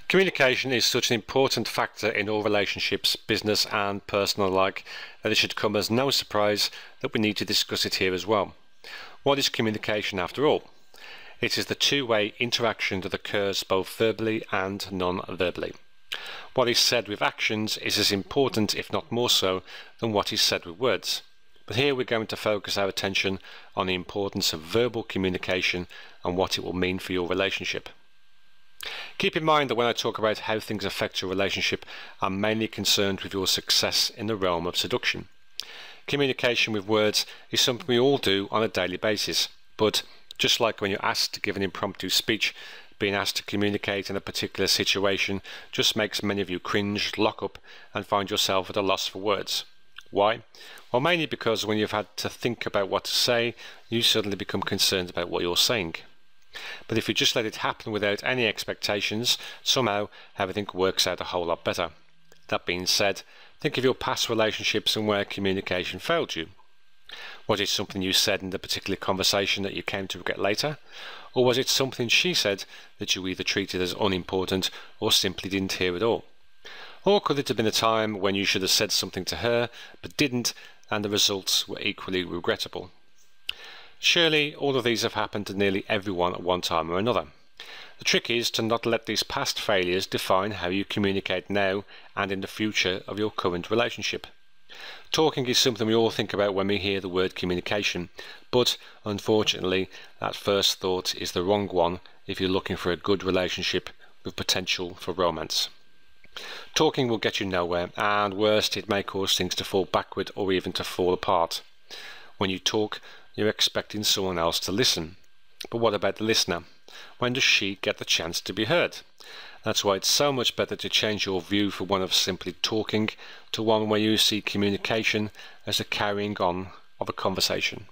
Communication is such an important factor in all relationships, business and personal alike, that it should come as no surprise that we need to discuss it here as well. What is communication after all? It is the two-way interaction that occurs both verbally and non-verbally. What is said with actions is as important, if not more so, than what is said with words. But here we're going to focus our attention on the importance of verbal communication and what it will mean for your relationship. Keep in mind that when I talk about how things affect your relationship, I'm mainly concerned with your success in the realm of seduction. Communication with words is something we all do on a daily basis, but just like when you're asked to give an impromptu speech, being asked to communicate in a particular situation just makes many of you cringe, lock up, and find yourself at a loss for words. Why? Well, mainly because when you've had to think about what to say, you suddenly become concerned about what you're saying. But if you just let it happen without any expectations, somehow everything works out a whole lot better. That being said, think of your past relationships and where communication failed you. Was it something you said in the particular conversation that you came to regret later? Or was it something she said that you either treated as unimportant or simply didn't hear at all? Or could it have been a time when you should have said something to her but didn't, and the results were equally regrettable? Surely all of these have happened to nearly everyone at one time or another. The trick is to not let these past failures define how you communicate now and in the future of your current relationship. Talking is something we all think about when we hear the word communication, but unfortunately that first thought is the wrong one if you're looking for a good relationship with potential for romance. Talking will get you nowhere, and worst, it may cause things to fall backward or even to fall apart. When you talk, you're expecting someone else to listen. But what about the listener? When does she get the chance to be heard? That's why it's so much better to change your view from one of simply talking to one where you see communication as a carrying on of a conversation.